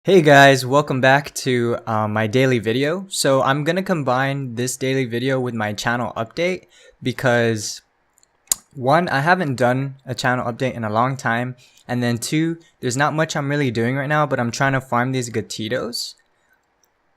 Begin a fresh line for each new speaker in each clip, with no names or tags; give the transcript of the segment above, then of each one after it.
Hey guys, welcome back to my daily video. So I'm gonna combine this daily video with my channel update because one, I haven't done a channel update in a long time, and then two, there's not much I'm really doing right now, but I'm trying to farm these Gatitos,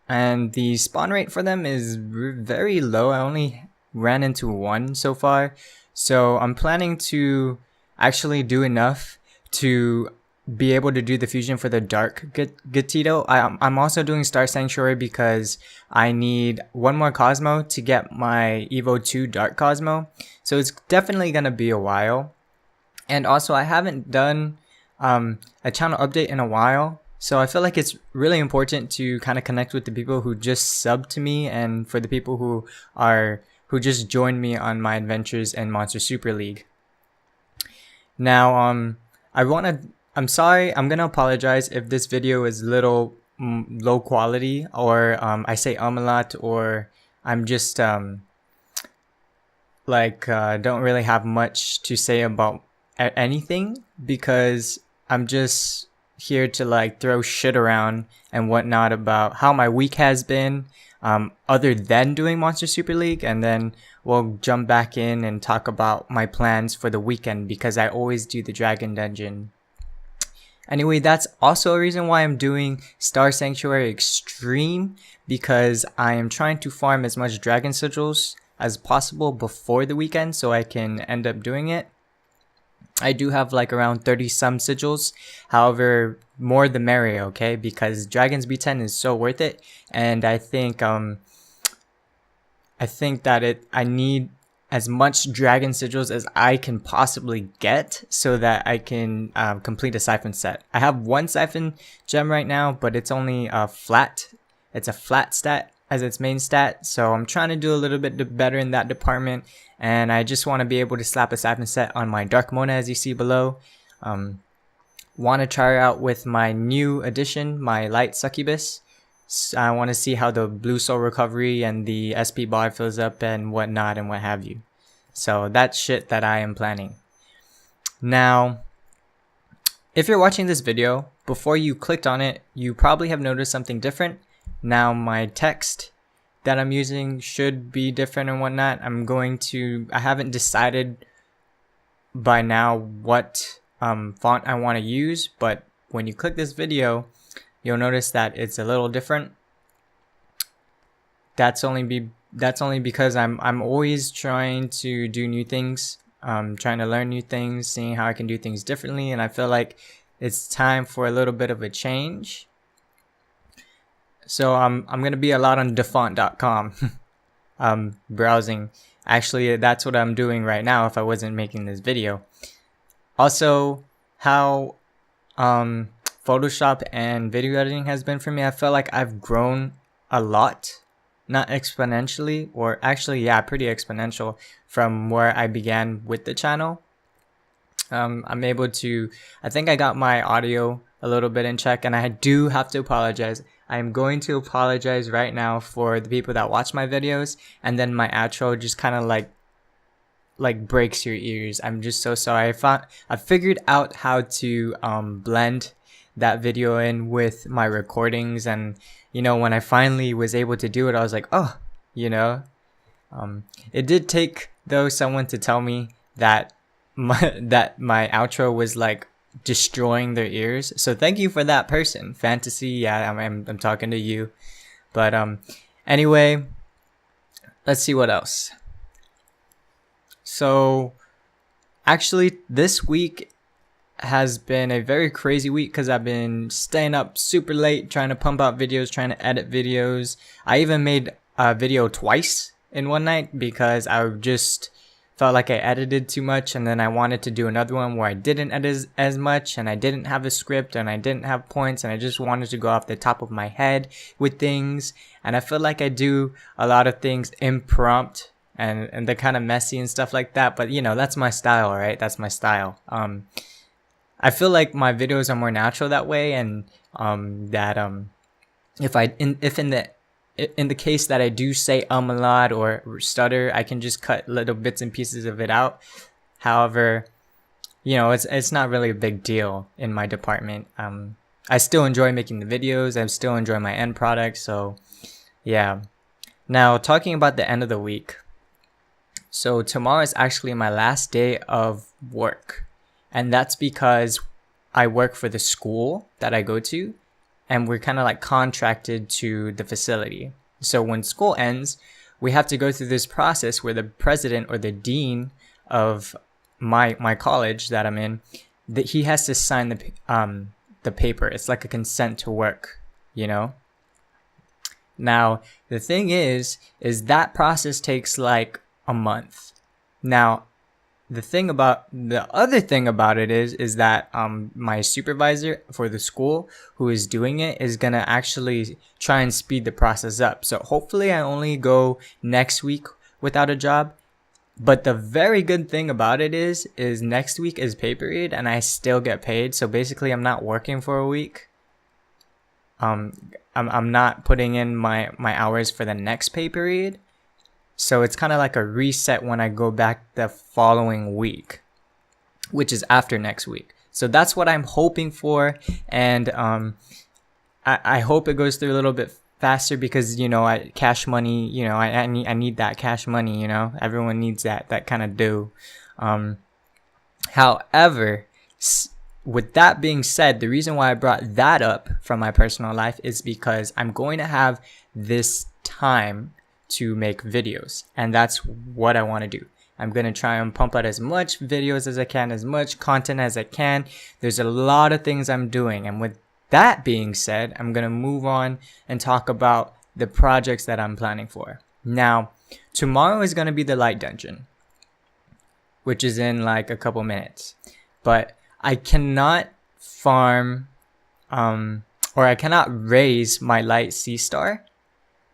and the spawn rate for them is very low. I only ran into one so far, so I'm planning to actually do enough to be able to do the fusion for the dark Gatito. I'm also doing Star Sanctuary because I need one more Cosmo to get my Evo 2 Dark Cosmo. So it's definitely going to be a while. And also I haven't done a channel update in a while. So I feel like it's really important to kind of connect with the people who just subbed to me and for the people who just joined me on my adventures in Monster Super League. Now, I'm sorry, I'm gonna apologize if this video is little low quality, or I say a lot, or I'm just don't really have much to say about anything, because I'm just here to like throw shit around and whatnot about how my week has been, other than doing Monster Super League, and then we'll jump back in and talk about my plans for the weekend because I always do the Dragon Dungeon. Anyway, that's also a reason why I'm doing Star Sanctuary Extreme, because I am trying to farm as much Dragon Sigils as possible before the weekend so I can end up doing it. I do have like around 30 some sigils, however, more the merrier, okay? Because Dragon's B10 is so worth it, and I think that I need as much dragon sigils as I can possibly get so that I can complete a siphon set. I have one siphon gem right now, but it's only a flat stat as its main stat, so I'm trying to do a little bit better in that department, and I just want to be able to slap a siphon set on my Dark Mona as you see below. Want to try out with my new addition, my Light Succubus. I want to see how the Blue Soul Recovery and the SP bar fills up and whatnot and what have you. So that's shit that I am planning. Now, if you're watching this video, before you clicked on it, you probably have noticed something different. Now my text that I'm using should be different and whatnot. I haven't decided by now what font I want to use, but when you click this video, you'll notice that it's a little different. That's only because I'm always trying to do new things, trying to learn new things, seeing how I can do things differently, and I feel like it's time for a little bit of a change. So I'm gonna be a lot on dafont.com browsing. Actually, that's what I'm doing right now if I wasn't making this video. Also, how Photoshop and video editing has been for me, I feel like I've grown a lot, not exponentially, or actually, yeah, pretty exponential from where I began with the channel. I'm able to, I think I got my audio a little bit in check, and I do have to apologize. I'm going to apologize right now for the people that watch my videos, and then my outro just kind of like breaks your ears. I'm just so sorry. I figured out how to blend that video in with my recordings, and you know, when I finally was able to do it, I was like, oh, you know, it did take though someone to tell me that my outro was like destroying their ears. So thank you for that person, Fantasy. Yeah, I'm talking to you. But anyway, let's see what else. So actually, this week has been a very crazy week because I've been staying up super late trying to pump out videos, trying to edit videos. I even made a video twice in one night because I just felt like I edited too much, and then I wanted to do another one where I didn't edit as much, and I didn't have a script, and I didn't have points, and I just wanted to go off the top of my head with things. And I feel like I do a lot of things impromptu, and they're kind of messy and stuff like that, but you know, that's my style, right? That's my style. I feel like my videos are more natural that way, and if in the case that I do say a lot or stutter, I can just cut little bits and pieces of it out. However, you know, it's not really a big deal in my department. I still enjoy making the videos. I still enjoy my end product. So yeah. Now talking about the end of the week. So tomorrow is actually my last day of work. And that's because I work for the school that I go to, and we're kind of like contracted to the facility. So when school ends, we have to go through this process where the president or the dean of my college that I'm in, that he has to sign the paper. It's like a consent to work, you know? Now, the thing is that process takes like a month. Now, the other thing about it is that my supervisor for the school who is doing it is gonna actually try and speed the process up. So hopefully I only go next week without a job. But the very good thing about it is next week is pay period and I still get paid. So basically I'm not working for a week. I'm not putting in my hours for the next pay period. So it's kind of like a reset when I go back the following week, which is after next week. So that's what I'm hoping for. And I hope it goes through a little bit faster because, cash money, I need that cash money, everyone needs that kind of dough. However, with that being said, the reason why I brought that up from my personal life is because I'm going to have this time to make videos, and that's what I want to do. I'm going to try and pump out as much videos as I can, as much content as I can. There's a lot of things I'm doing, and with that being said, I'm going to move on and talk about the projects that I'm planning for. Now, tomorrow is going to be the light dungeon, which is in like a couple minutes, but I cannot farm or I cannot raise my light sea star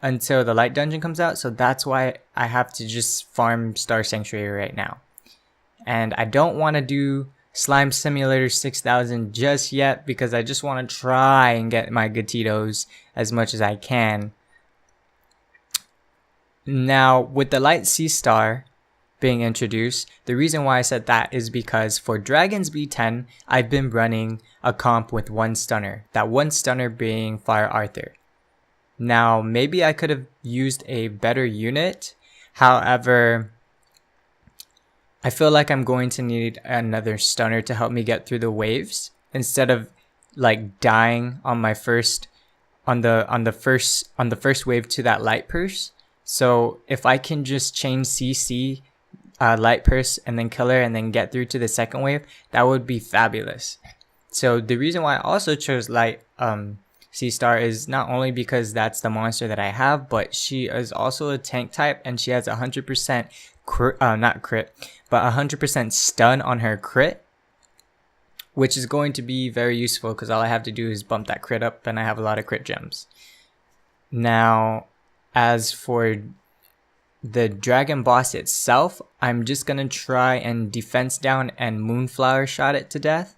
until the light dungeon comes out. So that's why I have to just farm Star Sanctuary right now. And I don't want to do Slime Simulator 6000 just yet because I just want to try and get my Gatitos as much as I can. Now, with the light sea star being introduced, the reason why I said that is because for Dragons B10, I've been running a comp with one stunner. That one stunner being Fire Arthur. Now, maybe I could have used a better unit. However, I feel like I'm going to need another stunner to help me get through the waves instead of like dying on my first on the first wave to that light purse. So if I can just chain CC light purse and then kill her and then get through to the second wave, that would be fabulous. So the reason why I also chose light sea star is not only because that's the monster that I have, but she is also a tank type and she has 100% not crit, but 100% stun on her crit, which is going to be very useful because all I have to do is bump that crit up and I have a lot of crit gems. Now, as for the dragon boss itself, I'm just gonna try and defense down and Moonflower shot it to death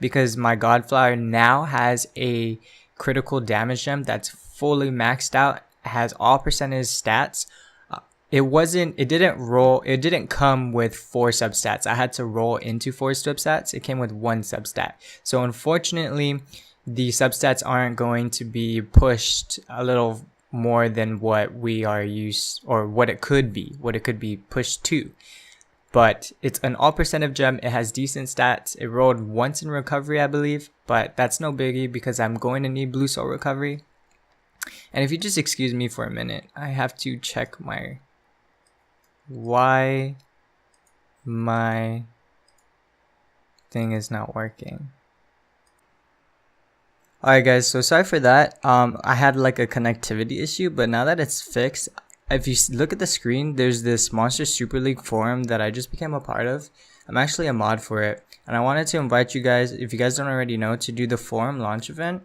because my Godflower now has a critical damage gem that's fully maxed out, has all percentage stats. It didn't come with 4 substats. I had to roll into 4 substats. It came with 1 substat. So unfortunately, the substats aren't going to be pushed a little more than what we are used, or what it could be pushed to. But it's an all percentage gem. It has decent stats. It rolled once in recovery, I believe, but that's no biggie because I'm going to need blue soul recovery. And if you just excuse me for a minute, I have to check why my thing is not working. Alright guys, so sorry for that. I had like a connectivity issue, but now that it's fixed, if you look at the screen, there's this Monster Super League forum that I just became a part of. I'm actually a mod for it, and I wanted to invite you guys, if you guys don't already know, to do the forum launch event.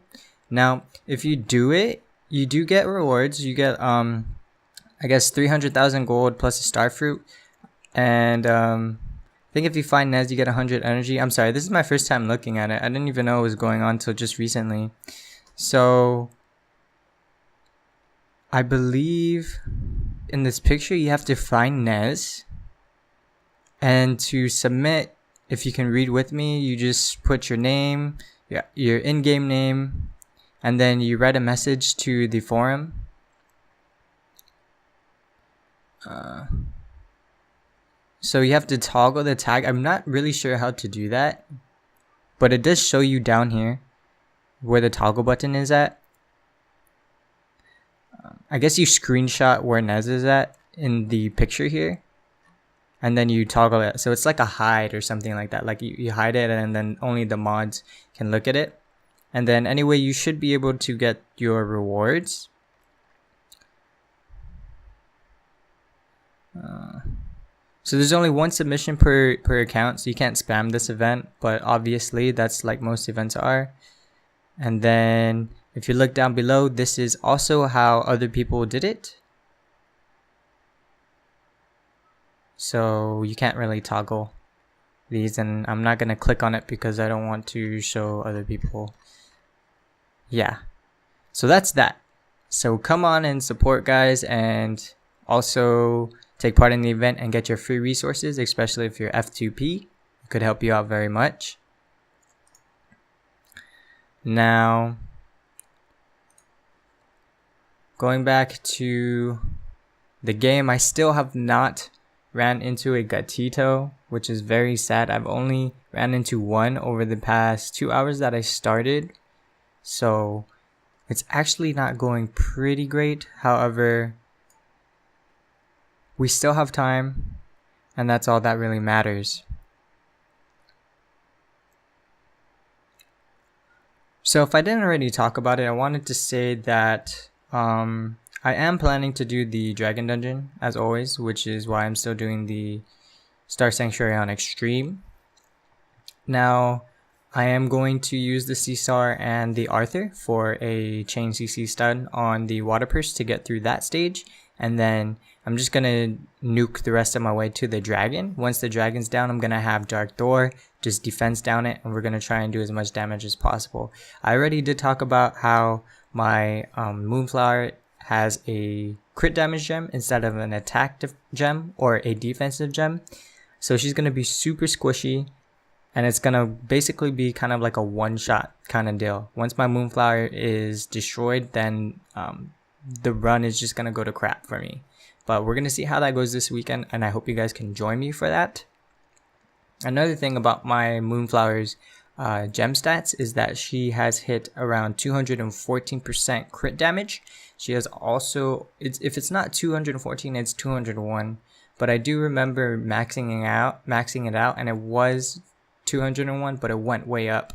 Now, if you do it, you do get rewards. You get I guess 300,000 gold plus a star fruit, and I think if you find Nez, you get 100 energy. I'm sorry, this is my first time looking at it. I didn't even know what was going on until just recently. So I believe in this picture you have to find Nez, and to submit, if you can read with me, you just put your name, yeah, your in-game name, and then you write a message to the forum. So you have to toggle the tag. I'm not really sure how to do that, but it does show you down here where the toggle button is at. I guess you screenshot where Nez is at in the picture here, and then you toggle it. So it's like a hide or something like that. Like you hide it, and then only the mods can look at it. And then anyway, you should be able to get your rewards. So there's only one submission per account, so you can't spam this event, but obviously that's like most events are. And then if you look down below, this is also how other people did it. So you can't really toggle these, and I'm not going to click on it because I don't want to show other people. Yeah, so that's that. So come on and support, guys, and also take part in the event and get your free resources, especially if you're F2P. It could help you out very much. Now, going back to the game, I still have not ran into a Gatito, which is very sad. I've only ran into one over the past 2 hours that I started. So it's actually not going pretty great. However, we still have time, and that's all that really matters. So if I didn't already talk about it, I wanted to say that I am planning to do the Dragon Dungeon, as always, which is why I'm still doing the Star Sanctuary on Extreme. Now, I am going to use the Caesar and the Arthur for a chain CC stun on the Water Purse to get through that stage, and then I'm just going to nuke the rest of my way to the Dragon. Once the Dragon's down, I'm going to have Dark Door just defense down it, and we're going to try and do as much damage as possible. I already did talk about how my Moonflower has a crit damage gem instead of an attack gem or a defensive gem. So she's going to be super squishy, and it's going to basically be kind of like a one-shot kind of deal. Once my Moonflower is destroyed, then the run is just going to go to crap for me. But we're going to see how that goes this weekend, and I hope you guys can join me for that. Another thing about my Moonflower's gem stats is that she has hit around 214% crit damage. She has also, if it's not 214, it's 201. But I do remember maxing it out, and it was 201, but it went way up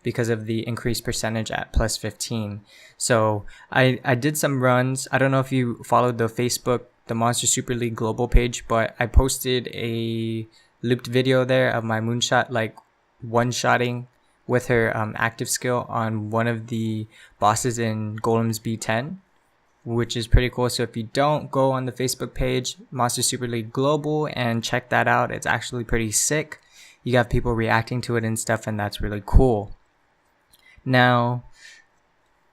because of the increased percentage at plus 15. So I did some runs. I don't know if you followed the Facebook, the Monster Super League global page, but I posted a looped video there of my moonshot, like one-shotting with her active skill on one of the bosses in Golem's B10, which is pretty cool. So if you don't, go on the Facebook page, Monster Super League Global, and check that out. It's actually pretty sick. You got people reacting to it and stuff, and that's really cool. Now,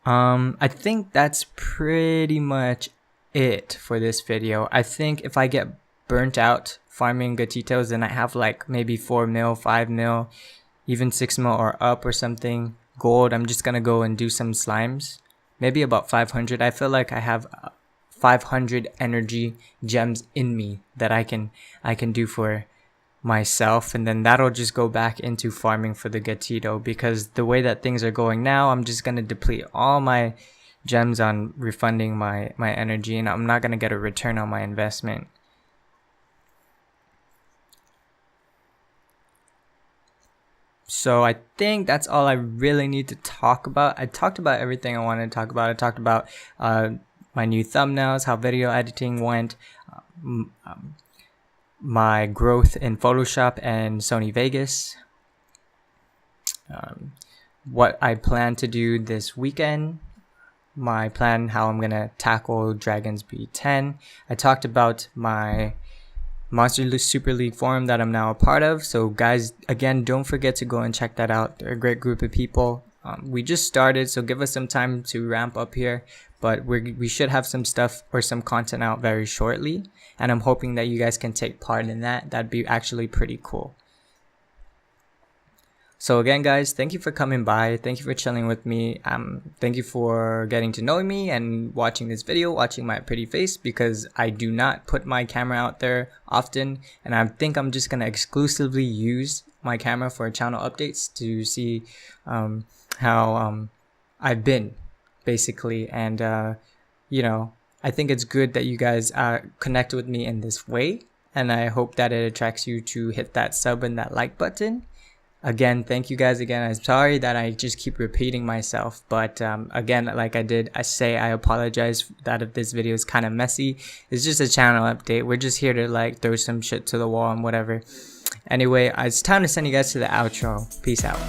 I think that's pretty much it for this video. I think if I get burnt out farming Gatitos, then I have like maybe 4 mil, 5 mil, even 6 mil or up or something gold, I'm just gonna go and do some slimes. Maybe about 500. I feel like I have 500 energy gems in me that I can do for myself, and then that'll just go back into farming for the Gatito, because the way that things are going now, I'm just gonna deplete all my gems on refunding my energy, and I'm not gonna get a return on my investment. So I think that's all I really need to talk about. I talked about everything I wanted to talk about. I talked about my new thumbnails, how video editing went, my growth in Photoshop and Sony Vegas, what I plan to do this weekend, my plan, how I'm gonna tackle Dragons B10. I talked about my Monster Super League forum that I'm now a part of. So guys, again, don't forget to go and check that out. They're a great group of people. We just started, so give us some time to ramp up here, but we should have some stuff or some content out very shortly, and I'm hoping that you guys can take part in that. That'd be actually pretty cool. So again, guys, thank you for coming by. Thank you for chilling with me. Thank you for getting to know me and watching this video, watching my pretty face, because I do not put my camera out there often, and I think I'm just gonna exclusively use my camera for channel updates to see how I've been, basically. And you know, I think it's good that you guys connect with me in this way, and I hope that it attracts you to hit that sub and that like button. Again, thank you guys again. I'm sorry that I just keep repeating myself, but again, like I apologize that if this video is kind of messy. It's just a channel update. We're just here to like throw some shit to the wall and whatever. Anyway, it's time to send you guys to the outro. Peace out.